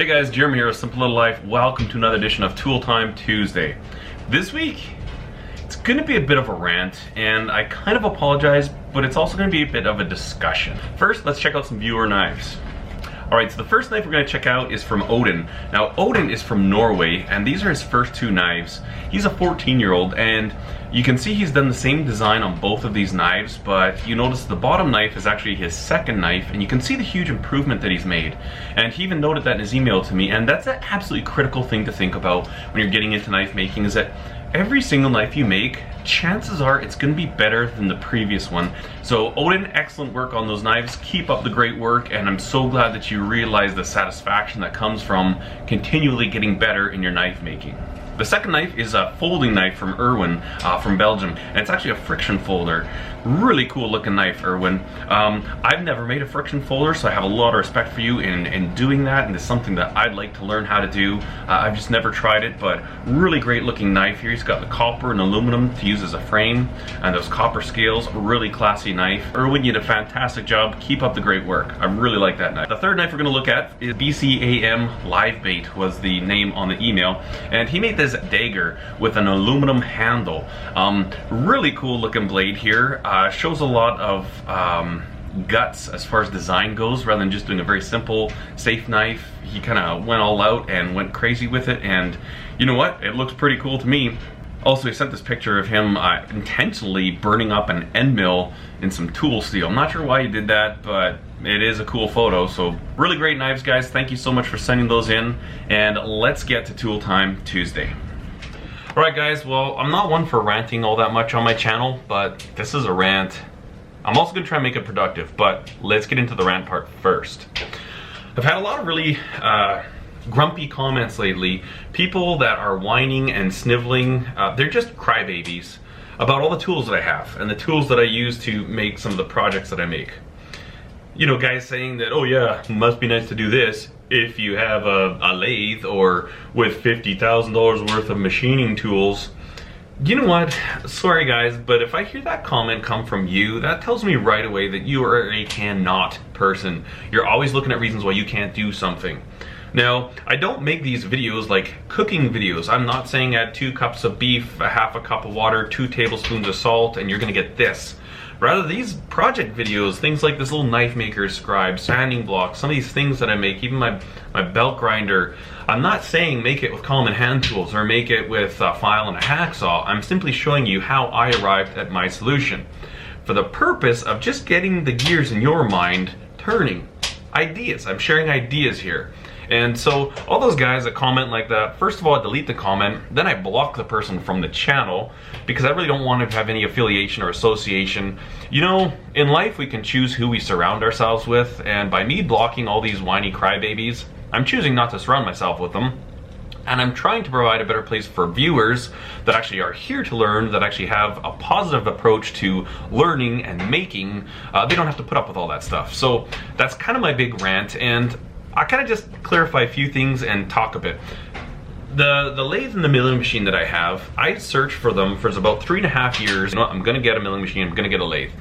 Hey guys, Jeremy here with Simple Little Life. Welcome to another edition of Tool Time Tuesday. This week, it's going to be a bit of a rant, and I kind of apologize, but it's also going to be a bit of a discussion. First, let's check out some viewer knives. Alright, so the first knife we're going to check out is from Odin. Now, Odin is from Norway, and these are his first two knives. He's a 14-year-old, and you can see he's done the same design on both of these knives, but you notice the bottom knife is actually his second knife, and you can see the huge improvement that he's made. And he even noted that in his email to me, and that's an absolutely critical thing to think about when you're getting into knife making, is that every single knife you make, chances are it's going to be better than the previous one. So Odin, excellent work on those knives. Keep up the great work, and I'm so glad that you realize the satisfaction that comes from continually getting better in your knife making. The second knife is a folding knife from Irwin from Belgium, and it's actually a friction folder. Really cool looking knife, Irwin. I've never made a friction folder, so I have a lot of respect for you in doing that, and it's something that I'd like to learn how to do. I've just never tried it, but really great looking knife here. He's got the copper and aluminum to use as a frame, and those copper scales. Really classy knife. Irwin, you did a fantastic job. Keep up the great work. I really like that knife. The third knife we're going to look at is BCAM Live Bait was the name on the email, and he made this dagger with an aluminum handle. Really cool looking blade here. Shows a lot of guts as far as design goes, rather than just doing a very simple, safe knife. He kind of went all out and went crazy with it, and you know what? It looks pretty cool to me. Also, he sent this picture of him intentionally burning up an end mill in some tool steel. I'm not sure why he did that, but it is a cool photo. So really great knives, guys. Thank you so much for sending those in, and let's get to Tool Time Tuesday. Alright guys, well, I'm not one for ranting all that much on my channel, but this is a rant. I'm also going to try and make it productive, but let's get into the rant part first. I've had a lot of really grumpy comments lately. People that are whining and sniveling, they're just crybabies about all the tools that I have and the tools that I use to make some of the projects that I make. You know, guys saying that, oh yeah, must be nice to do this if you have a lathe or with $50,000 worth of machining tools. You know what? Sorry guys, but if I hear that comment come from you, that tells me right away that you are a cannot person. You're always looking at reasons why you can't do something. Now, I don't make these videos like cooking videos. I'm not saying add 2 cups of beef, a half a cup of water, 2 tablespoons of salt, and you're gonna get this. Rather, these project videos, things like this little knife maker scribe, sanding block, some of these things that I make, even my belt grinder, I'm not saying make it with common hand tools or make it with a file and a hacksaw. I'm simply showing you how I arrived at my solution, for the purpose of just getting the gears in your mind turning. Ideas. I'm sharing ideas here. And so all those guys that comment like that, first of all I delete the comment, then I block the person from the channel because I really don't want to have any affiliation or association. You know, in life we can choose who we surround ourselves with, and by me blocking all these whiny crybabies, I'm choosing not to surround myself with them. And I'm trying to provide a better place for viewers that actually are here to learn, that actually have a positive approach to learning and making. They don't have to put up with all that stuff. So that's kind of my big rant, and I kind of just clarify a few things and talk a bit. The lathe and the milling machine that I have, I searched for them for about 3.5 years. You know what, I'm gonna get a milling machine, I'm gonna get a lathe.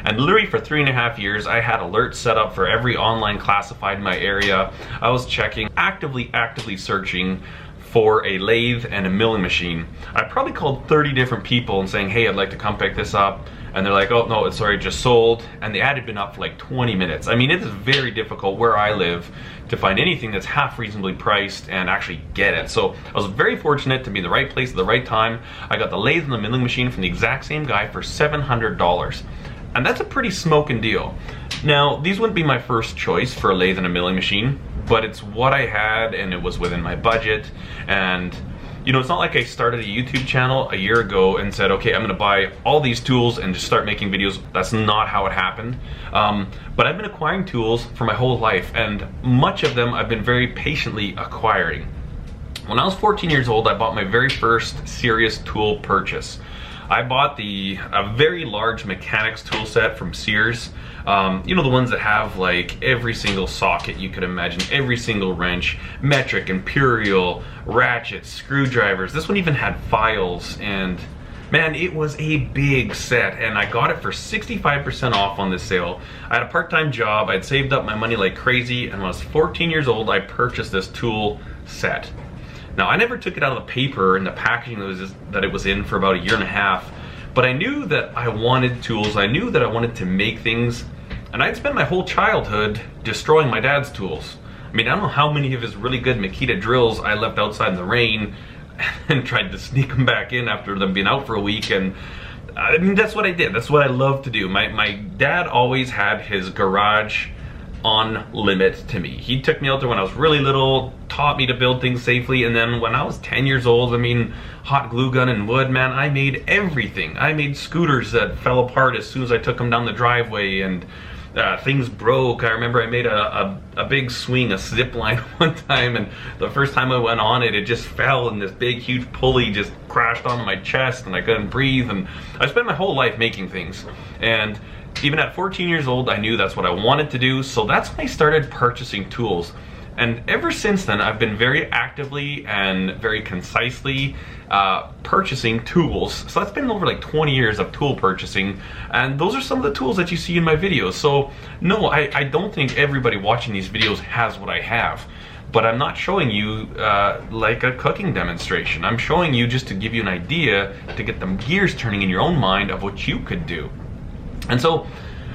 And literally for 3.5 years, I had alerts set up for every online classified in my area. I was checking, actively searching for a lathe and a milling machine. I probably called 30 different people and saying, hey, I'd like to come pick this up. And they're like, oh no, it's already just sold. And the ad had been up for like 20 minutes. I mean, it is very difficult where I live to find anything that's half reasonably priced and actually get it. So I was very fortunate to be in the right place at the right time. I got the lathe and the milling machine from the exact same guy for $700. And that's a pretty smoking deal. Now, these wouldn't be my first choice for a lathe and a milling machine, but it's what I had and it was within my budget. And you know, it's not like I started a YouTube channel a year ago and said, okay, I'm gonna buy all these tools and just start making videos. That's not how it happened. But I've been acquiring tools for my whole life, and much of them I've been very patiently acquiring. When I was 14 years old, I bought my very first serious tool purchase. I bought a very large mechanics tool set from Sears. You know, the ones that have like every single socket you could imagine, every single wrench, metric, imperial, ratchets, screwdrivers. This one even had files, and Man, it was a big set, and I got it for 65% off on this sale. I had a part-time job, I'd saved up my money like crazy, and when I was 14 years old, I purchased this tool set. Now, I never took it out of the paper and the packaging that it was in for about a year and a half, but I knew that I wanted tools, I knew that I wanted to make things, and I'd spent my whole childhood destroying my dad's tools. I mean, I don't know how many of his really good Makita drills I left outside in the rain and tried to sneak them back in after them being out for a week, and I mean, that's what I did. That's what I love to do. My dad always had his garage on limit to me. He took me out there when I was really little, taught me to build things safely, and then when I was 10 years old, I mean, hot glue gun and wood, man, I made everything. I made scooters that fell apart as soon as I took them down the driveway, and things broke. I remember I made a big swing, a zip line one time, and the first time I went on it, it just fell, and this big huge pulley just crashed onto my chest, and I couldn't breathe. And I spent my whole life making things, and even at 14 years old, I knew that's what I wanted to do, so that's when I started purchasing tools. And ever since then, I've been very actively and very concisely purchasing tools. So that's been over like 20 years of tool purchasing, and those are some of the tools that you see in my videos. So no, I don't think everybody watching these videos has what I have, but I'm not showing you like a cooking demonstration. I'm showing you just to give you an idea, to get the gears turning in your own mind of what you could do. And so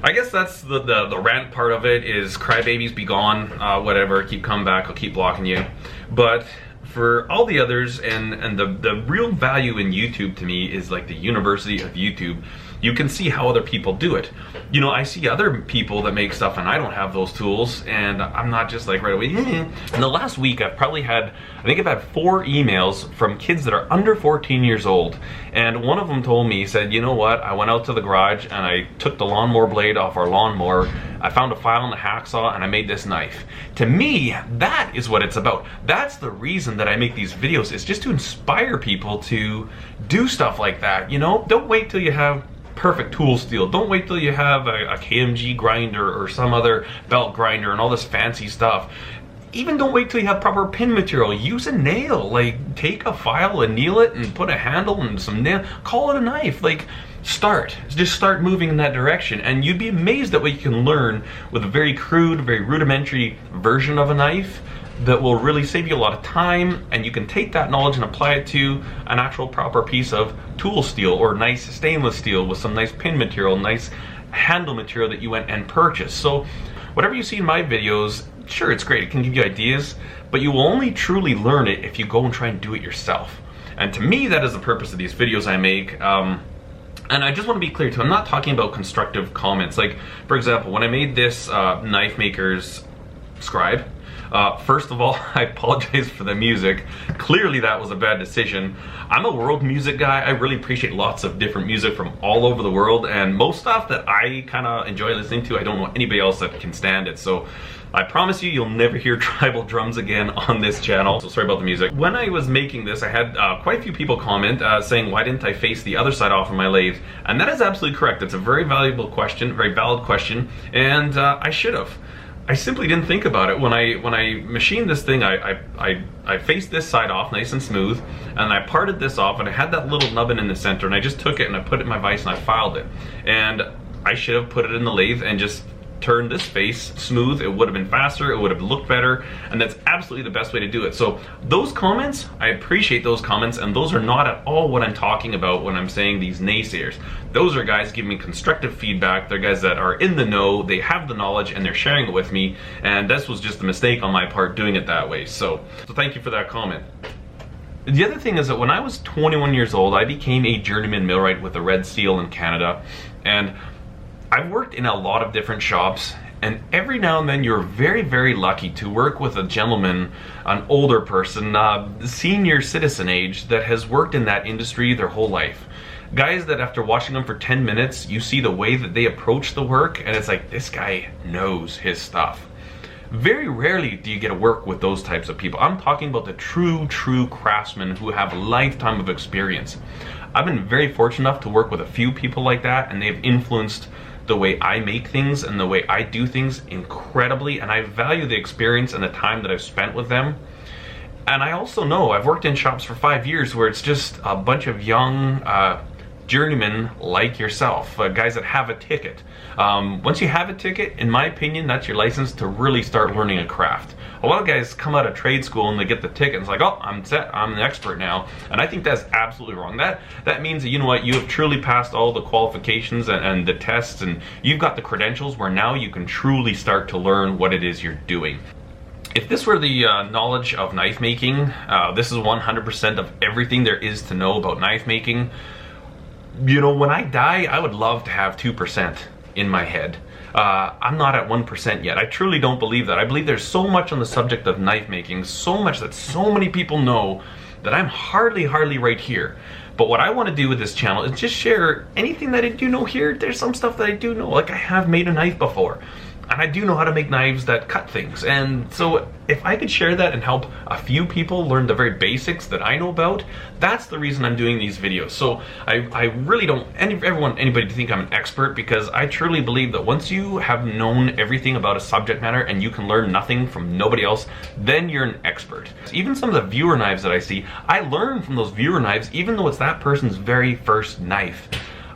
I guess that's the rant part of it, is crybabies be gone, whatever, keep coming back, I'll keep blocking you. But for all the others, and the real value in YouTube to me is like the university of YouTube. You can see how other people do it. You know, I see other people that make stuff and I don't have those tools, and I'm not just like right away. In the last week, I've probably had, I think I've had 4 emails from kids that are under 14 years old. And one of them told me, he said, you know what, I went out to the garage and I took the lawnmower blade off our lawnmower, I found a file and a hacksaw, and I made this knife. To me, that is what it's about. That's the reason that I make these videos, is just to inspire people to do stuff like that. You know, don't wait till you have perfect tool steel. Don't wait till you have a KMG grinder or some other belt grinder and all this fancy stuff. Even don't wait till you have proper pin material. Use a nail. Like, take a file, anneal it, and put a handle and some nail. Call it a knife. Like, just start moving in that direction, and you'd be amazed at what you can learn with a very crude, very rudimentary version of a knife that will really save you a lot of time, and you can take that knowledge and apply it to an actual proper piece of tool steel or nice stainless steel with some nice pin material, nice handle material that you went and purchased. So whatever you see in my videos, sure, it's great, it can give you ideas, but you will only truly learn it if you go and try and do it yourself. And to me, that is the purpose of these videos I make. And I just want to be clear too, I'm not talking about constructive comments. Like, for example, when I made this knife maker's scribe, first of all, I apologize for the music. Clearly that was a bad decision. I'm a world music guy. I really appreciate lots of different music from all over the world, and most stuff that I kind of enjoy listening to, I don't know anybody else that can stand it. So I promise you, you'll never hear tribal drums again on this channel. So sorry about the music. When I was making this, I had quite a few people comment saying, why didn't I face the other side off of my lathe? And that is absolutely correct. It's a very valuable question, very valid question, and I should have. I simply didn't think about it. When I machined this thing, I faced this side off nice and smooth, and I parted this off, and I had that little nubbin in the center, and I just took it and I put it in my vise and I filed it. And I should have put it in the lathe and just turned this face smooth. It would have been faster, it would have looked better, and that's absolutely the best way to do it. So those comments, I appreciate those comments, and those are not at all what I'm talking about when I'm saying these naysayers. Those are guys giving me constructive feedback. They're guys that are in the know, they have the knowledge, and they're sharing it with me, and this was just a mistake on my part doing it that way. So thank you for that comment. The other thing is that when I was 21 years old, I became a journeyman millwright with a red seal in Canada, and I've worked in a lot of different shops, and every now and then you're very, very lucky to work with a gentleman, an older person, senior citizen age, that has worked in that industry their whole life. Guys that after watching them for 10 minutes, you see the way that they approach the work, and it's like, this guy knows his stuff. Very rarely do you get to work with those types of people. I'm talking about the true craftsmen who have a lifetime of experience. I've been very fortunate enough to work with a few people like that, and they've influenced the way I make things and the way I do things incredibly, and I value the experience and the time that I've spent with them. And I also know, I've worked in shops for 5 years where it's just a bunch of young journeymen like yourself, guys that have a ticket. Once you have a ticket, in my opinion, that's your license to really start learning a craft. A lot of guys come out of trade school and they get the ticket and it's like, oh, I'm set, I'm an expert now. And I think that's absolutely wrong. That means that, you know what, you have truly passed all the qualifications and the tests, and you've got the credentials where now you can truly start to learn what it is you're doing. If this were the knowledge of knife making, this is 100% of everything there is to know about knife making. You know, when I die, I would love to have 2% in my head. I'm not at 1% yet. I truly don't believe that. I believe there's so much on the subject of knife making, so much that so many people know, that I'm hardly right here. But what I want to do with this channel is just share anything that I do know here. There's some stuff that I do know, like I have made a knife before. And I do know how to make knives that cut things. And so if I could share that and help a few people learn the very basics that I know about, that's the reason I'm doing these videos. So I really don't want anybody to think I'm an expert, because I truly believe that once you have known everything about a subject matter and you can learn nothing from nobody else, then you're an expert. Even some of the viewer knives that I see, I learn from those viewer knives, even though it's that person's very first knife.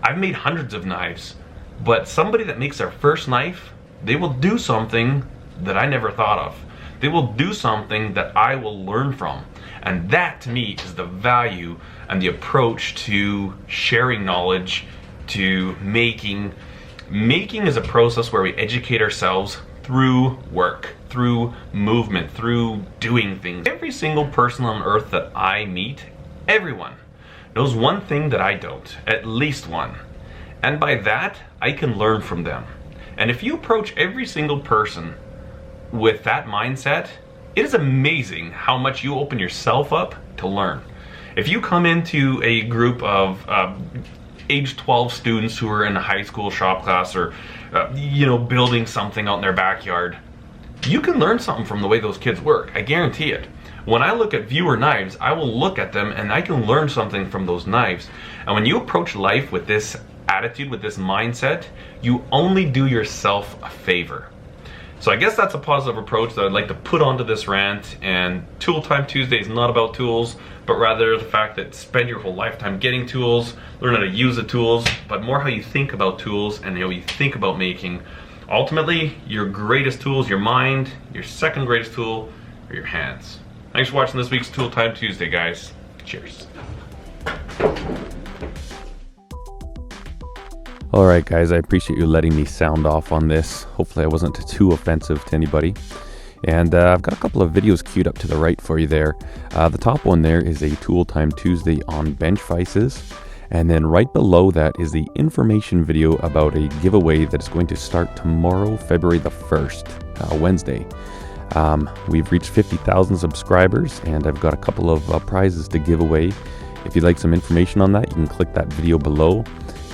I've made hundreds of knives, but somebody that makes their first knife, they will do something that I never thought of. They will do something that I will learn from. And that, to me, is the value and the approach to sharing knowledge, to making. Making is a process where we educate ourselves through work, through movement, through doing things. Every single person on earth that I meet, everyone, knows one thing that I don't, at least one. And by that, I can learn from them. And if you approach every single person with that mindset, it is amazing how much you open yourself up to learn. If you come into a group of age 12 students who are in a high school shop class, or you know, building something out in their backyard, you can learn something from the way those kids work. I guarantee it. When I look at viewer knives, I will look at them and I can learn something from those knives. And when you approach life with this attitude, with this mindset, you only do yourself a favor. So I guess that's a positive approach that I'd like to put onto this rant. And Tool Time Tuesday is not about tools, but rather the fact that spend your whole lifetime getting tools, learn how to use the tools, but more how you think about tools and how you think about making. Ultimately, your greatest tool is your mind. Your second greatest tool are your hands. Thanks for watching this week's Tool Time Tuesday, guys. Cheers. Alright guys, I appreciate you letting me sound off on this. Hopefully I wasn't too offensive to anybody. And I've got a couple of videos queued up to the right for you there. The top one there is a Tool Time Tuesday on bench vices. And then right below that is the information video about a giveaway that is going to start tomorrow, February the 1st, Wednesday. We've reached 50,000 subscribers and I've got a couple of prizes to give away. If you'd like some information on that, you can click that video below.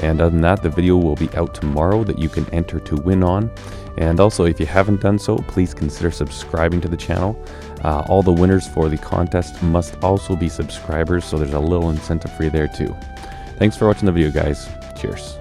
And other than that, the video will be out tomorrow that you can enter to win on. And also, if you haven't done so, please consider subscribing to the channel. All the winners for the contest must also be subscribers, so there's a little incentive for you there too. Thanks for watching the video, guys. Cheers.